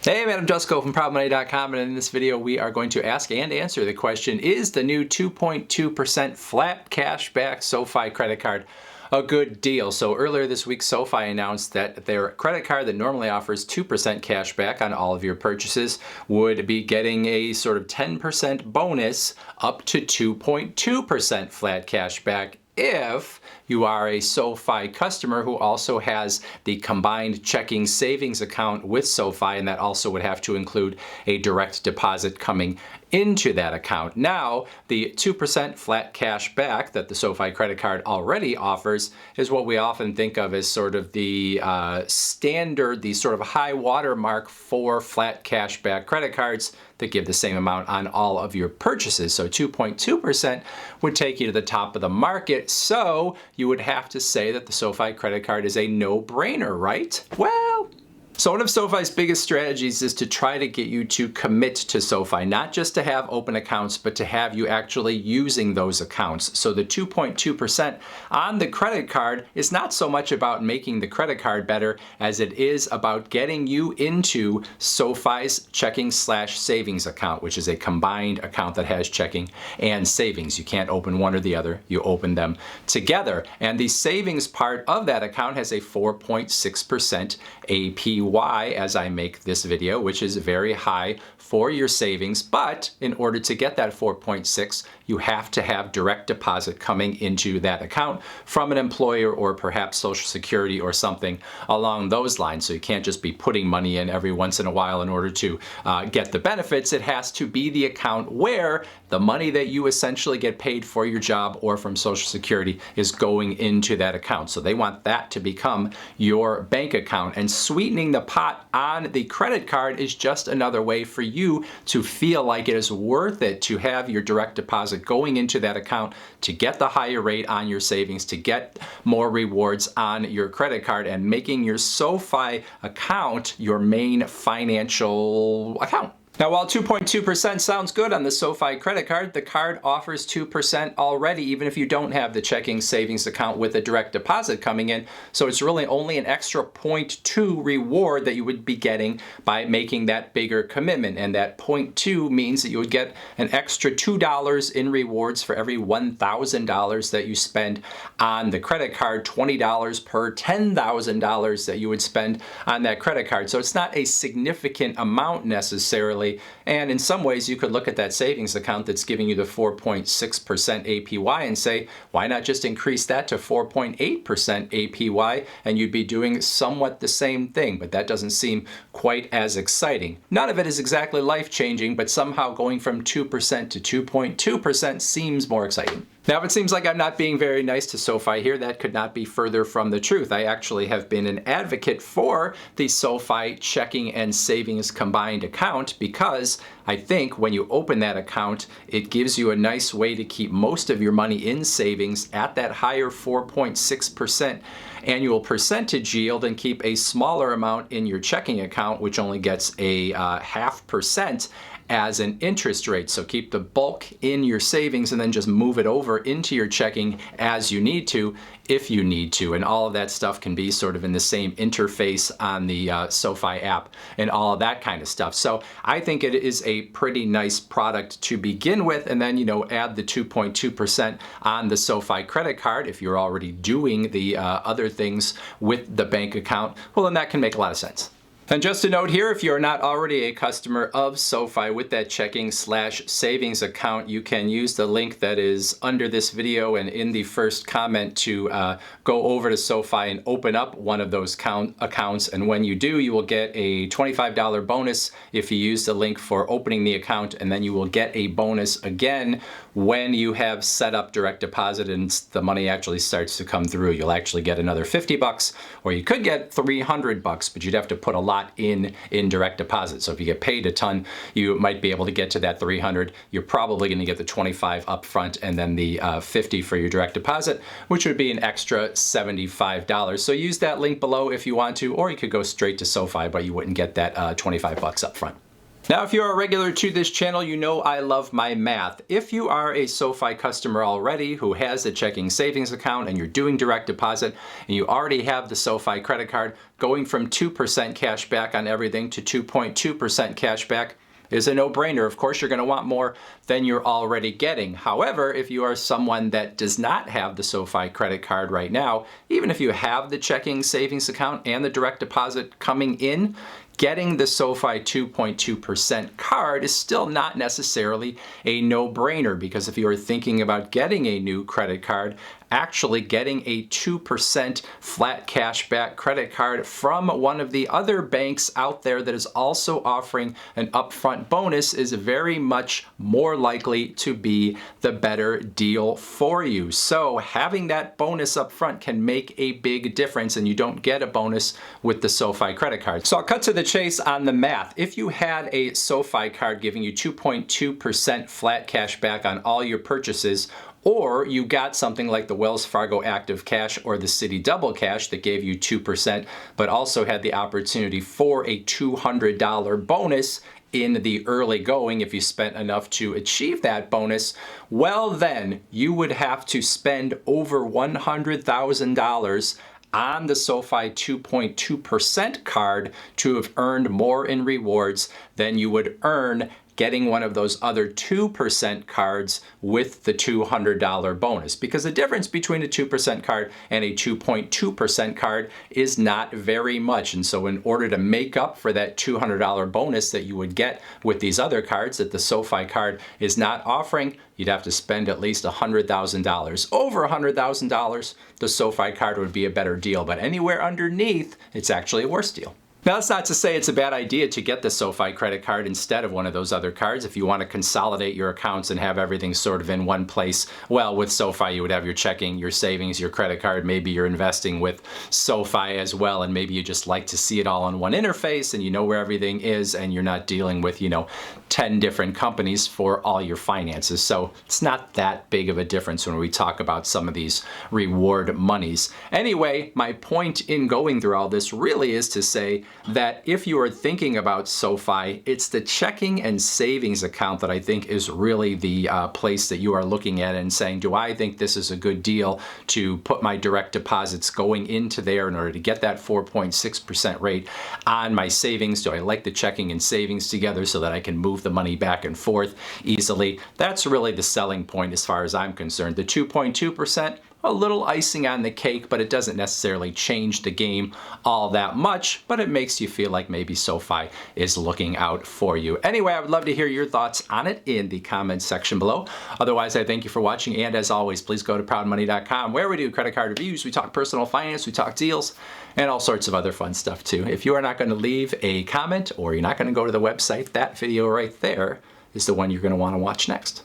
Hey man, I'm Jusko from ProudMoney.com, and in this video we are going to ask and answer the question, is the new 2.2% flat cash back SoFi credit card a good deal? So earlier this week, SoFi announced that their credit card that normally offers 2% cash back on all of your purchases would be getting a sort of 10% bonus up to 2.2% flat cash back if you are a SoFi customer who also has the combined checking savings account with SoFi, and that also would have to include a direct deposit coming into that account. Now, the 2% flat cash back that the SoFi credit card already offers is what we often think of as sort of the standard, the sort of high water mark for flat cash back credit cards that give the same amount on all of your purchases. So 2.2% would take you to the top of the market. So you would have to say that the SoFi credit card is a no-brainer, right? Well, so one of SoFi's biggest strategies is to try to get you to commit to SoFi, not just to have open accounts, but to have you actually using those accounts. So the 2.2% on the credit card is not so much about making the credit card better as it is about getting you into SoFi's checking/savings account, which is a combined account that has checking and savings. You can't open one or the other, you open them together. And the savings part of that account has a 4.6% APY as I make this video, which is very high for your savings. But in order to get that 4.6, you have to have direct deposit coming into that account from an employer or perhaps Social Security or something along those lines. So you can't just be putting money in every once in a while in order to get the benefits. It has to be the account where the money that you essentially get paid for your job or from Social Security is going into that account. So they want that to become your bank account. And sweetening the pot on the credit card is just another way for you to feel like it is worth it to have your direct deposit going into that account to get the higher rate on your savings, to get more rewards on your credit card, and making your SoFi account your main financial account. Now, while 2.2% sounds good on the SoFi credit card, the card offers 2% already, even if you don't have the checking savings account with a direct deposit coming in. So it's really only an extra 0.2 reward that you would be getting by making that bigger commitment. And that 0.2 means that you would get an extra $2 in rewards for every $1,000 that you spend on the credit card, $20 per $10,000 that you would spend on that credit card. So it's not a significant amount necessarily. And in some ways, you could look at that savings account that's giving you the 4.6% APY and say, why not just increase that to 4.8% APY, and you'd be doing somewhat the same thing, but that doesn't seem quite as exciting. None of it is exactly life-changing, but somehow going from 2% to 2.2% seems more exciting. Now, if it seems like I'm not being very nice to SoFi here, that could not be further from the truth. I actually have been an advocate for the SoFi checking and savings combined account because I think when you open that account, it gives you a nice way to keep most of your money in savings at that higher 4.6% annual percentage yield and keep a smaller amount in your checking account, which only gets a 0.5% as an interest rate. So keep the bulk in your savings and then just move it over into your checking as you need to, if you need to. And all of that stuff can be sort of in the same interface on the SoFi app and all of that kind of stuff. So I think it is a pretty nice product to begin with. And then, add the 2.2% on the SoFi credit card if you're already doing the other things with the bank account. Well, then that can make a lot of sense. And just a note here, if you're not already a customer of SoFi with that checking/savings account, you can use the link that is under this video and in the first comment to go over to SoFi and open up one of those accounts. And when you do, you will get a $25 bonus if you use the link for opening the account, and then you will get a bonus again when you have set up direct deposit and the money actually starts to come through. You'll actually get another $50, or you could get $300, but you'd have to put a lot in direct deposit. So if you get paid a ton, you might be able to get to that 300. You're probably going to get the 25 up front and then the 50 for your direct deposit, which would be an extra $75. So use that link below if you want to, or you could go straight to SoFi, but you wouldn't get that $25 up front. Now, if you're a regular to this channel, you know I love my math. If you are a SoFi customer already who has a checking savings account and you're doing direct deposit and you already have the SoFi credit card, going from 2% cash back on everything to 2.2% cash back is a no-brainer. Of course, you're going to want more than you're already getting. However, if you are someone that does not have the SoFi credit card right now, even if you have the checking savings account and the direct deposit coming in, getting the SoFi 2.2% card is still not necessarily a no-brainer, because if you are thinking about getting a new credit card, actually getting a 2% flat cashback credit card from one of the other banks out there that is also offering an upfront bonus is very much more likely to be the better deal for you. So having that bonus up front can make a big difference, and you don't get a bonus with the SoFi credit card. So I'll cut to the chase on the math. If you had a SoFi card giving you 2.2% flat cash back on all your purchases, or you got something like the Wells Fargo Active Cash or the Citi Double Cash that gave you 2%, but also had the opportunity for a $200 bonus in the early going if you spent enough to achieve that bonus, well then you would have to spend over $100,000 on the SoFi 2.2% card to have earned more in rewards than you would earn getting one of those other 2% cards with the $200 bonus. Because the difference between a 2% card and a 2.2% card is not very much. And so in order to make up for that $200 bonus that you would get with these other cards that the SoFi card is not offering, you'd have to spend at least $100,000. Over $100,000, the SoFi card would be a better deal, but anywhere underneath, it's actually a worse deal. Now, that's not to say it's a bad idea to get the SoFi credit card instead of one of those other cards. If you want to consolidate your accounts and have everything sort of in one place, well, with SoFi, you would have your checking, your savings, your credit card. Maybe you're investing with SoFi as well, and maybe you just like to see it all on one interface and you know where everything is, and you're not dealing with, 10 different companies for all your finances. So it's not that big of a difference when we talk about some of these reward monies. Anyway, my point in going through all this really is to say that if you are thinking about SoFi, it's the checking and savings account that I think is really the place that you are looking at and saying, do I think this is a good deal to put my direct deposits going into there in order to get that 4.6% rate on my savings? Do I like the checking and savings together so that I can move the money back and forth easily? That's really the selling point as far as I'm concerned. The 2.2%, a little icing on the cake, but it doesn't necessarily change the game all that much, but it makes you feel like maybe SoFi is looking out for you. Anyway, I would love to hear your thoughts on it in the comments section below. Otherwise, I thank you for watching, and as always, please go to proudmoney.com, where we do credit card reviews, we talk personal finance, we talk deals, and all sorts of other fun stuff too. If you are not going to leave a comment or you're not going to go to the website, that video right there is the one you're going to want to watch next.